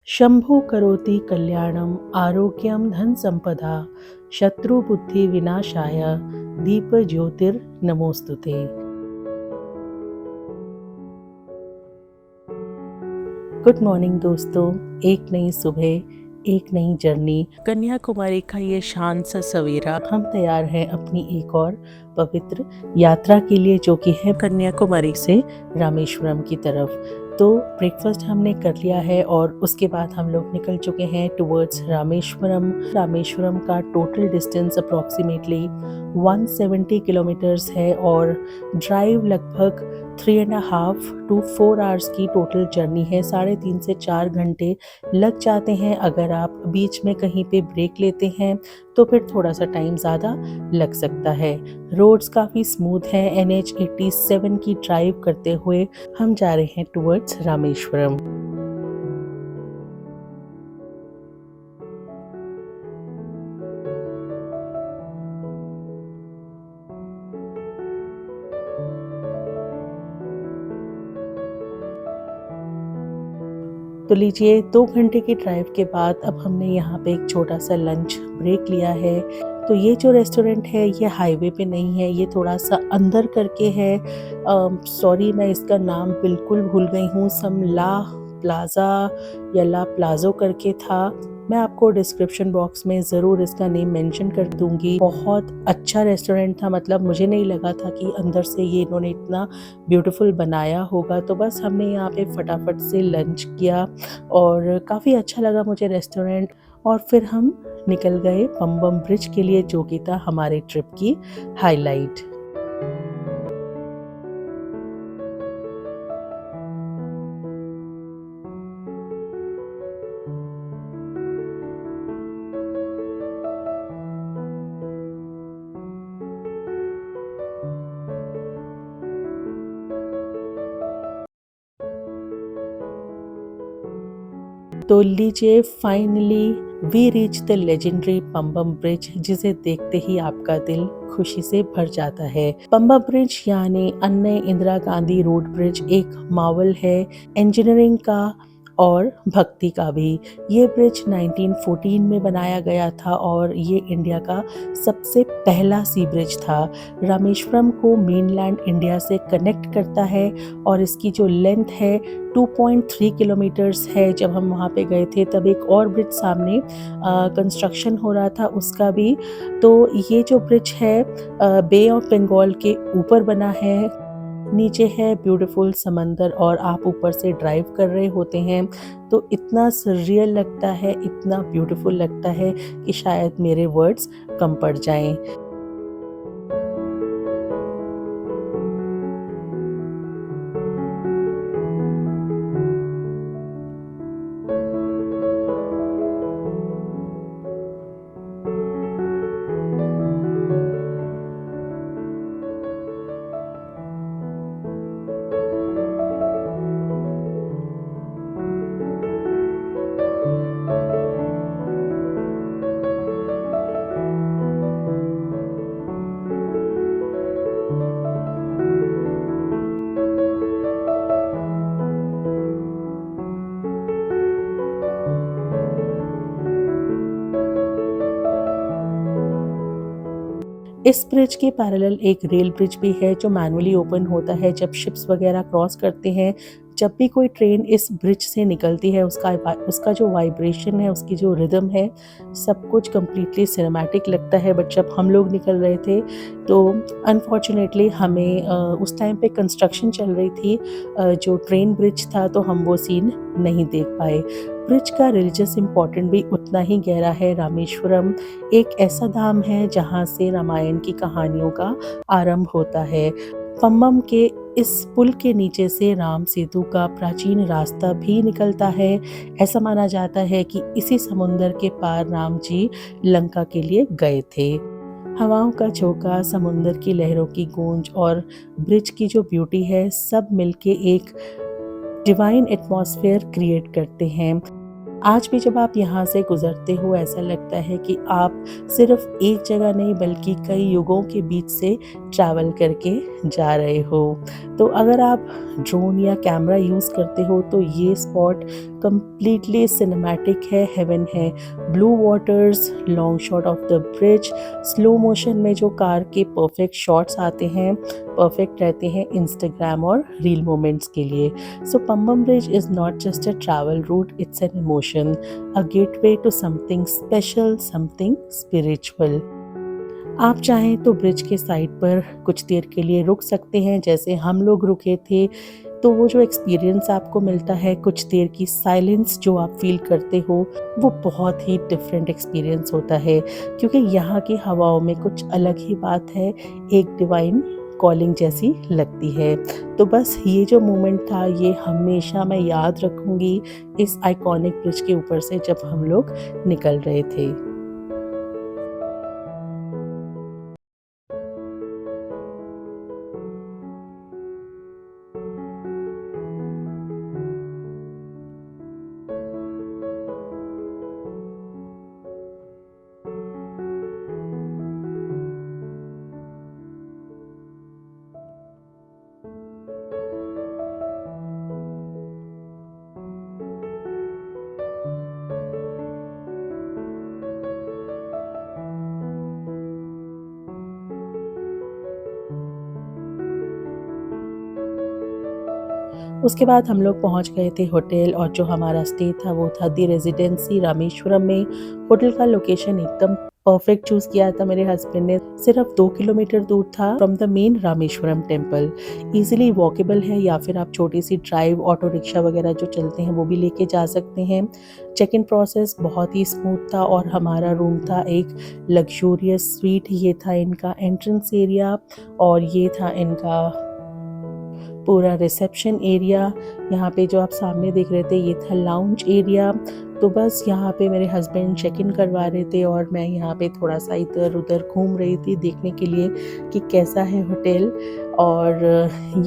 शंभु करोति कल्याणम आरोग्यम धन संपदा शत्रु बुद्धि विनाशाय दीप ज्योतिर नमोस्तुते। गुड मॉर्निंग दोस्तों, एक नई सुबह, एक नई जर्नी, कन्याकुमारी का ये शांत सा सवेरा। हम तैयार हैं अपनी एक और पवित्र यात्रा के लिए, जो कि है कन्याकुमारी से रामेश्वरम की तरफ। तो ब्रेकफास्ट हमने कर लिया है और उसके बाद हम लोग निकल चुके हैं टुवर्ड्स रामेश्वरम। रामेश्वरम का टोटल डिस्टेंस अप्रॉक्सीमेटली 170 किलोमीटर्स है और ड्राइव लगभग 3.5 to 4 आवर्स की टोटल जर्नी है। 3.5 से 4 घंटे लग जाते हैं। अगर आप बीच में कहीं पे ब्रेक लेते हैं तो फिर थोड़ा सा टाइम ज़्यादा लग सकता है। रोड्स काफ़ी स्मूथ हैं। NH 87 की ड्राइव करते हुए हम जा रहे हैं टुवर्ड्स रामेश्वरम। तो लीजिए, 2 घंटे की ड्राइव के बाद अब हमने यहाँ पे एक छोटा सा लंच ब्रेक लिया है। तो ये जो रेस्टोरेंट है ये हाईवे पे नहीं है, ये थोड़ा सा अंदर करके है। सॉरी, मैं इसका नाम बिल्कुल भूल गई हूँ। समला प्लाज़ा या ला प्लाज़ो करके था। मैं आपको डिस्क्रिप्शन बॉक्स में ज़रूर इसका नेम मेंशन कर दूंगी। बहुत अच्छा रेस्टोरेंट था, मतलब मुझे नहीं लगा था कि अंदर से ये इन्होंने इतना ब्यूटीफुल बनाया होगा। तो बस हमने यहाँ पे फटाफट से लंच किया और काफ़ी अच्छा लगा मुझे रेस्टोरेंट। और फिर हम निकल गए पम्बम ब्रिज के लिए, जो कि था हमारे ट्रिप की हाईलाइट। तो लीजिए, finally we reach the legendary Pamban bridge, जिसे देखते ही आपका दिल खुशी से भर जाता है। पम्बम ब्रिज यानी अन्य इंदिरा गांधी रोड ब्रिज एक मावल है इंजीनियरिंग का और भक्ति का भी। ये ब्रिज 1914 में बनाया गया था और ये इंडिया का सबसे पहला सी ब्रिज था। रामेश्वरम को मेनलैंड इंडिया से कनेक्ट करता है और इसकी जो लेंथ है 2.3 किलोमीटर्स है। जब हम वहाँ पे गए थे तब एक और ब्रिज सामने कंस्ट्रक्शन हो रहा था, उसका भी। तो ये जो ब्रिज है बे ऑफ बंगाल के ऊपर बना है। नीचे है ब्यूटीफुल समंदर और आप ऊपर से ड्राइव कर रहे होते हैं तो इतना सररियल लगता है, इतना ब्यूटीफुल लगता है कि शायद मेरे वर्ड्स कम पड़ जाएं। इस ब्रिज के पैरेलल एक रेल ब्रिज भी है जो मैनुअली ओपन होता है जब शिप्स वगैरह क्रॉस करते हैं। जब भी कोई ट्रेन इस ब्रिज से निकलती है उसका जो वाइब्रेशन है, उसकी जो रिदम है, सब कुछ कम्प्लीटली सिनेमैटिक लगता है। बट जब हम लोग निकल रहे थे तो अनफॉर्चुनेटली हमें उस टाइम पे कंस्ट्रक्शन चल रही थी, जो ट्रेन ब्रिज था, तो हम वो सीन नहीं देख पाए। ब्रिज का रिलीजियस इम्पोर्टेंट भी उतना ही गहरा है। रामेश्वरम एक ऐसा धाम है जहाँ से रामायण की कहानियों का आरंभ होता है। पम्बम के इस पुल के नीचे से राम सेतु का प्राचीन रास्ता भी निकलता है। ऐसा माना जाता है कि इसी समुंदर के पार राम जी लंका के लिए गए थे। हवाओं का झोंका, समुंदर की लहरों की गूंज और ब्रिज की जो ब्यूटी है, सब मिलके एक डिवाइन एटमॉस्फेयर क्रिएट करते हैं। आज भी जब आप यहाँ से गुज़रते हो ऐसा लगता है कि आप सिर्फ़ एक जगह नहीं बल्कि कई युगों के बीच से ट्रैवल करके जा रहे हो। तो अगर आप ड्रोन या कैमरा यूज़ करते हो तो ये स्पॉट कंप्लीटली सिनेमैटिक है, हेवन है। Blue waters, long shot of the bridge, slow motion में जो कार के परफेक्ट शॉट्स आते हैं, परफेक्ट रहते हैं इंस्टाग्राम और रील मोमेंट्स के लिए। So Pambam Bridge is not just a travel route, it's an emotion, a gateway to something special, something spiritual. आप चाहें तो ब्रिज के साइड पर कुछ देर के लिए रुक सकते हैं, जैसे हम लोग रुके थे। तो वो जो एक्सपीरियंस आपको मिलता है, कुछ देर की साइलेंस जो आप फील करते हो, वो बहुत ही डिफरेंट एक्सपीरियंस होता है, क्योंकि यहाँ की हवाओं में कुछ अलग ही बात है, एक डिवाइन कॉलिंग जैसी लगती है। तो बस ये जो मोमेंट था, ये हमेशा मैं याद रखूँगी इस आइकॉनिक ब्रिज के ऊपर से जब हम लोग निकल रहे थे। उसके बाद हम लोग पहुँच गए थे होटल, और जो हमारा स्टे था वो था दी रेजिडेंसी रामेश्वरम में। होटल का लोकेशन एकदम परफेक्ट चूज़ किया था मेरे हस्बैंड ने। सिर्फ 2 किलोमीटर दूर था from the main Rameswaram temple. Easily walkable है, या फिर आप छोटी सी ड्राइव ऑटो रिक्शा वगैरह जो चलते हैं वो भी लेके जा सकते हैं। चेक इन प्रोसेस बहुत ही स्मूथ था, और हमारा रूम था एक लग्जूरियस स्वीट। ये था इनका एंट्रेंस एरिया, और ये था इनका पूरा रिसेप्शन एरिया। यहाँ पे जो आप सामने देख रहे थे ये था लाउंज एरिया। तो बस यहाँ पे मेरे हस्बैंड चेक इन करवा रहे थे, और मैं यहाँ पे थोड़ा सा इधर उधर घूम रही थी देखने के लिए कि कैसा है होटल। और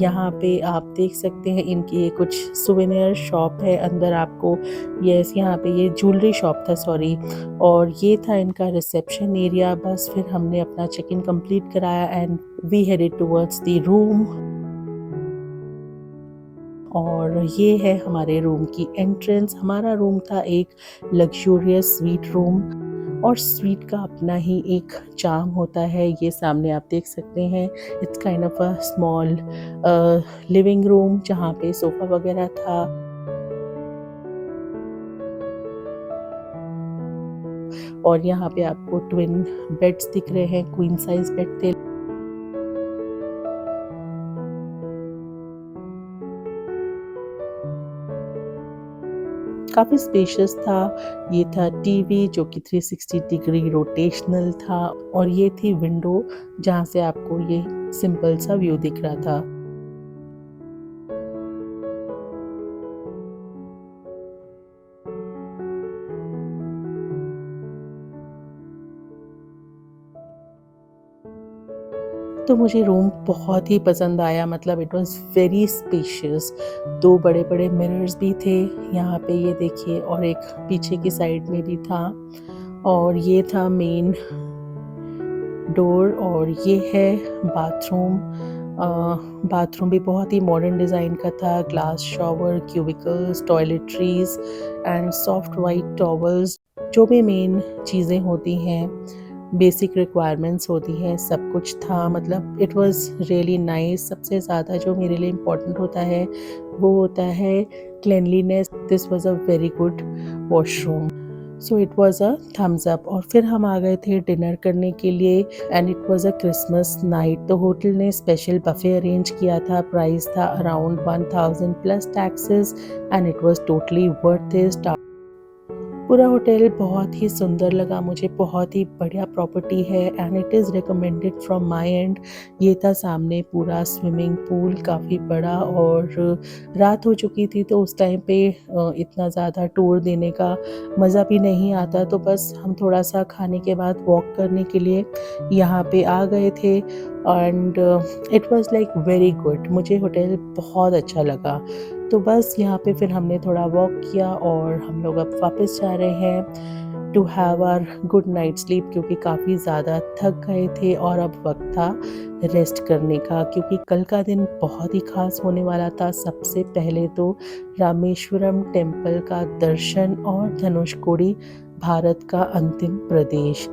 यहाँ पे आप देख सकते हैं इनकी कुछ सुवेनियर शॉप है अंदर आपको। यस, यहाँ पे ये ज्वेलरी शॉप था, सॉरी। और ये था इनका रिसेप्शन एरिया। बस फिर हमने अपना चेक इन कंप्लीट कराया and we headed towards the room. और ये है हमारे रूम की एंट्रेंस। हमारा रूम था एक लग्जूरियस स्वीट रूम, और स्वीट का अपना ही एक चार्म होता है। ये सामने आप देख सकते हैं, it's kind of a small living room जहाँ पे सोफ़ा वगैरह था। और यहाँ पे आपको ट्विन बेड्स दिख रहे हैं, क्वीन साइज बेड थे। काफ़ी स्पेशियस था। ये था टीवी जो कि 360 डिग्री रोटेशनल था, और ये थी विंडो जहाँ से आपको ये सिंपल सा व्यू दिख रहा था। तो मुझे रूम बहुत ही पसंद आया, मतलब इट वाज़ वेरी स्पेशियस। 2 बड़े-बड़े मिरर्स भी थे यहाँ पे, ये देखिए, और एक पीछे की साइड में भी था। और ये था मेन डोर, और ये है बाथरूम। बाथरूम भी बहुत ही मॉडर्न डिज़ाइन का था। Glass shower, cubicles, toiletries and soft white towels, जो भी मेन चीज़ें होती हैं, बेसिक रिक्वायरमेंट्स होती हैं, सब कुछ था। मतलब इट वाज़ रियली नाइस। सबसे ज़्यादा जो मेरे लिए इम्पोर्टेंट होता है वो होता है cleanliness. This was a very good washroom, so it was a thumbs up. और फिर हम आ गए थे डिनर करने के लिए, and it was a Christmas night. तो होटल ने स्पेशल बफे अरेंज किया था। प्राइस था around 1000 plus taxes, and it was totally worth it. पूरा होटल बहुत ही सुंदर लगा मुझे, बहुत ही बढ़िया प्रॉपर्टी है, and it is recommended from my and. ये था सामने पूरा स्विमिंग पूल, काफ़ी बड़ा, और रात हो चुकी थी तो उस टाइम पे इतना ज़्यादा टूर देने का मज़ा भी नहीं आता। तो बस हम थोड़ा सा खाने के बाद वॉक करने के लिए यहाँ पे आ गए थे, and it was like very good. मुझे होटल बहुत अच्छा लगा। तो बस यहाँ पे फिर हमने थोड़ा वॉक किया और हम लोग अब वापस जा रहे हैं to have our good night sleep, क्योंकि काफ़ी ज़्यादा थक गए थे और अब वक्त था रेस्ट करने का, क्योंकि कल का दिन बहुत ही खास होने वाला था। सबसे पहले तो रामेश्वरम टेम्पल का दर्शन और धनुषकोडी, भारत का अंतिम प्रदेश।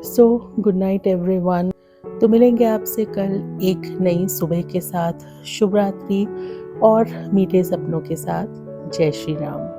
So good night everyone. तो मिलेंगे आपसे कल एक नई सुबह के साथ। शुभ रात्रि और मीठे सपनों के साथ। जय श्री राम।